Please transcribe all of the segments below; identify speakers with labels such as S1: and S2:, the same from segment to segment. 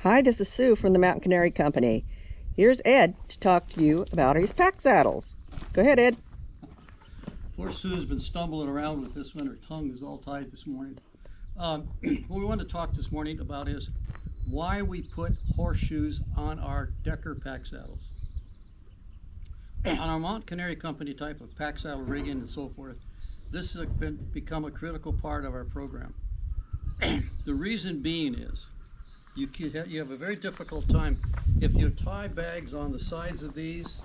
S1: Hi, this is Sue from the Mountain Canary Company. Here's Ed to talk to you about his pack saddles. Go ahead, Ed.
S2: Poor Sue's been stumbling around with this one. Her tongue is all tied this morning. What we want to talk this morning about is why we put horseshoes on our Decker pack saddles. On our Mountain Canary Company type of pack saddle rigging and so forth, this has become a critical part of our program. The reason being is you have a very difficult time if you tie bags on the sides of these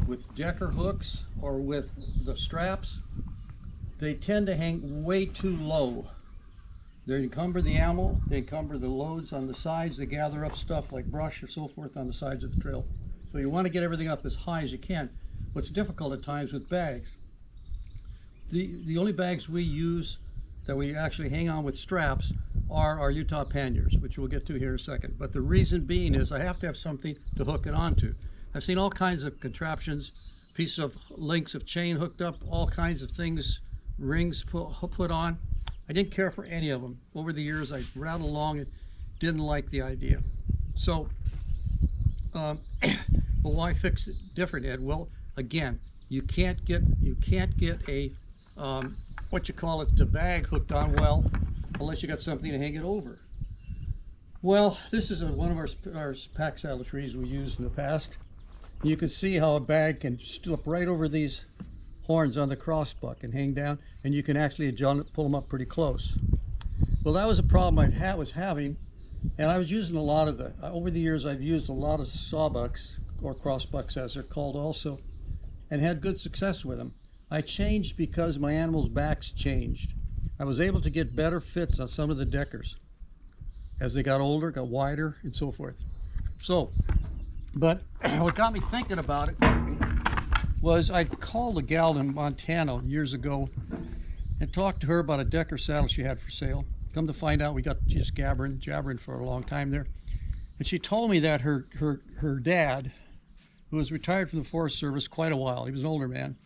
S2: with Decker hooks or with the straps. They tend to hang way too low. They encumber the animal, they encumber the loads on the sides, they gather up stuff like brush or so forth on the sides of the trail. So you want to get everything up as high as you can. What's difficult at times with bags, the only bags we use that we actually hang on with straps are our Utah panniers, which we'll get to here in a second. But the reason being is I have to have something to hook it onto. I've seen all kinds of contraptions, pieces of links of chain hooked up, all kinds of things, rings put on. I didn't care for any of them. Over the years I rattled along and didn't like the idea. So, but why fix it different, Ed? Well, again, you can't get a what you call it, the bag hooked on well unless you got something to hang it over. Well, this is one of our pack saddle trees we used in the past. You can see how a bag can slip right over these horns on the crossbuck and hang down, and you can actually pull them up pretty close. Well, that was a problem I was having, and I was using a lot of over the years I've used a lot of sawbucks, or crossbucks as they're called also, and had good success with them. I changed because my animals' backs changed. I was able to get better fits on some of the Deckers as they got older, got wider, and so forth. So, but what got me thinking about it was I called a gal in Montana years ago and talked to her about a Decker saddle she had for sale. Come to find out, we got just jabbering for a long time there. And she told me that her dad, who was retired from the Forest Service quite a while, he was an older man,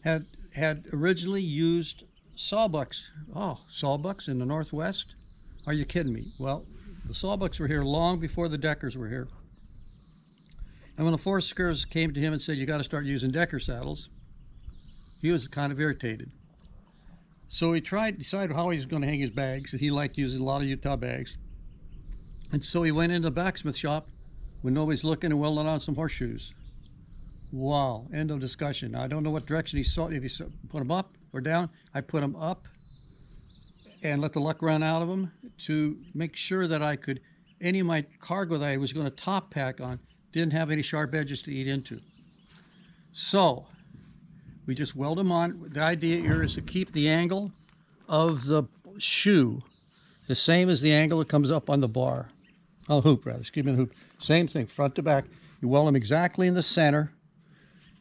S2: had originally used sawbucks. Oh, sawbucks in the Northwest? Are you kidding me? Well, the sawbucks were here long before the Deckers were here. And when the Forest Service came to him and said, you got to start using Decker saddles, he was kind of irritated. So he decided how he was going to hang his bags, and he liked using a lot of Utah bags. And so he went into the blacksmith shop when nobody's looking and welded on some horseshoes. Wow, end of discussion. I don't know what direction he saw, if he put them up or down. I put them up and let the luck run out of them to make sure that I could, any of my cargo that I was going to top pack on didn't have any sharp edges to eat into. So we just weld them on. The idea here is to keep the angle of the shoe the same as the angle that comes up on the bar. Oh, hoop rather, excuse me, the hoop. Same thing, front to back. You weld them exactly in the center.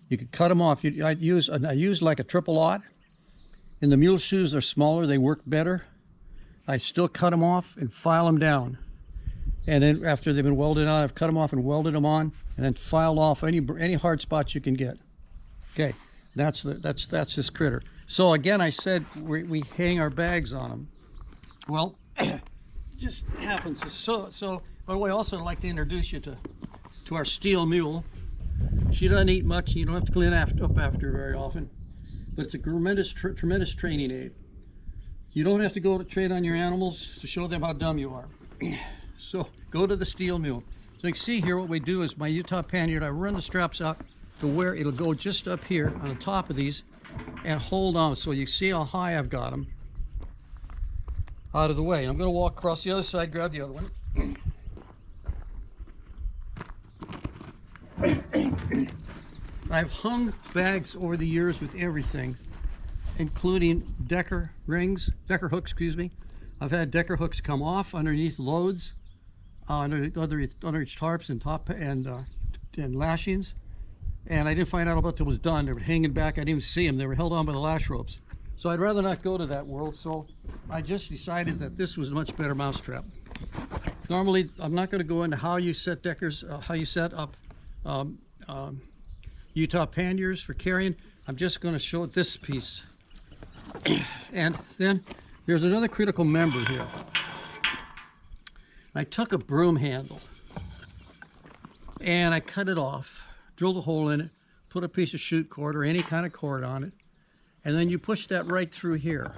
S2: You could cut them off. I use like a triple aught. In the mule shoes, they're smaller, they work better. I still cut them off and file them down. And then after they've been welded on, I've cut them off and welded them on, and then filed off any hard spots you can get. Okay, that's this critter. So again, I said we hang our bags on them. Well, it just happens. So by the way, also I'd like to introduce you to our steel mule. She doesn't eat much. You don't have to clean up after her very often, but it's a tremendous training aid. You don't have to go to train on your animals to show them how dumb you are. So go to the steel mule. So you can see here what we do is my Utah pannier, I run the straps out to where it'll go just up here on the top of these and hold on. So you see how high I've got them out of the way. I'm going to walk across the other side, grab the other one. I've hung bags over the years with everything, including Decker hooks, excuse me. I've had Decker hooks come off underneath loads, underneath tarps and lashings, and I didn't find out about it till it was done. They were hanging back. I didn't even see them. They were held on by the lash ropes. So I'd rather not go to that world. So I just decided that this was a much better mousetrap. Normally, I'm not going to go into how you set Deckers, how you set up Utah panniers for carrying. I'm just going to show this piece. And then there's another critical member here. I took a broom handle and I cut it off, drilled a hole in it, put a piece of chute cord or any kind of cord on it, and then you push that right through here.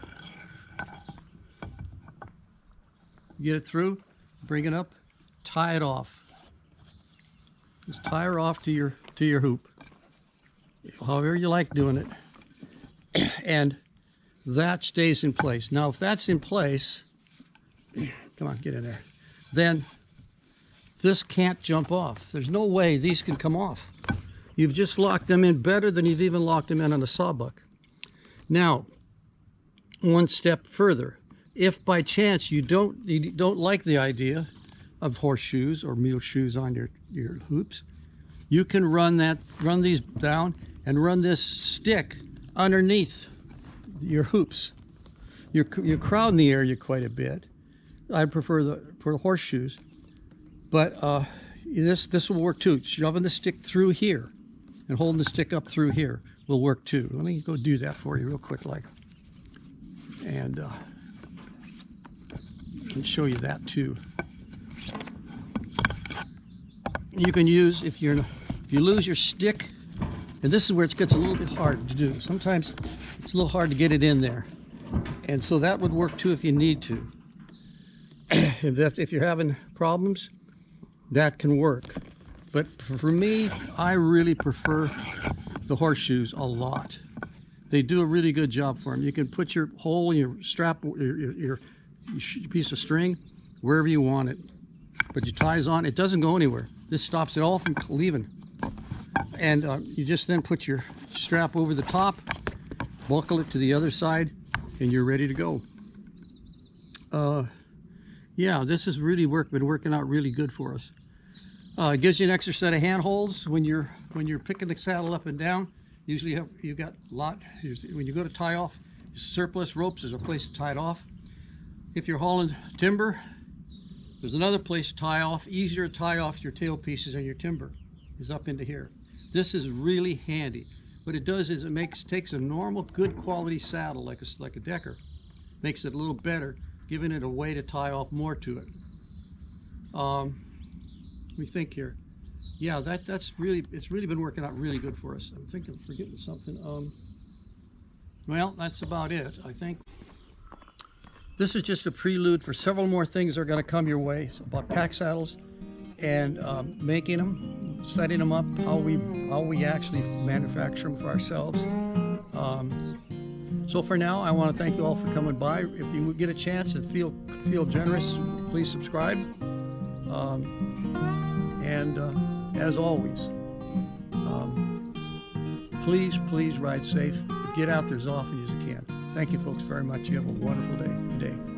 S2: You get it through, bring it up, tie it off. Just tie her off to your hoop, however you like doing it, and that stays in place. Now, if that's in place, come on, get in there, then this can't jump off. There's no way these can come off. You've just locked them in better than you've even locked them in on a sawbuck. Now, one step further, if by chance you don't like the idea of horseshoes or mule shoes on your hoops, you can run these down and run this stick underneath your hoops. You're crowding the area quite a bit. I prefer for the horseshoes, but this will work too. Shoving the stick through here and holding the stick up through here will work too. Let me go do that for you real quick, and show you that too. You can use, if you lose your stick, and this is where it gets a little bit hard to do. Sometimes it's a little hard to get it in there, and so that would work too if you need to. If you're having problems, that can work. But for me, I really prefer the horseshoes a lot. They do a really good job for them. You can put your hole in your strap, your piece of string, wherever you want it. But your ties on, it doesn't go anywhere. This stops it all from leaving. And you just then put your strap over the top, buckle it to the other side, and you're ready to go. Yeah, this has really been working out really good for us. It gives you an extra set of handholds when you're picking the saddle up and down. Usually you've got a lot. When you go to tie off surplus ropes, there's a place to tie it off. If you're hauling timber, there's another place to tie off. Easier to tie off your tail pieces and your timber is up into here. This is really handy. What it does is takes a normal, good quality saddle like a Decker, makes it a little better, giving it a way to tie off more to it. Let me think here. Yeah, it's really been working out really good for us. I'm thinking of forgetting something. Well, that's about it, I think. This is just a prelude for several more things that are going to come your way about pack saddles and making them, setting them up, how we actually manufacture them for ourselves. So for now, I want to thank you all for coming by. If you get a chance and feel generous, please subscribe. As always, please ride safe. Get out there as often as you can. Thank you folks very much. You have a wonderful day.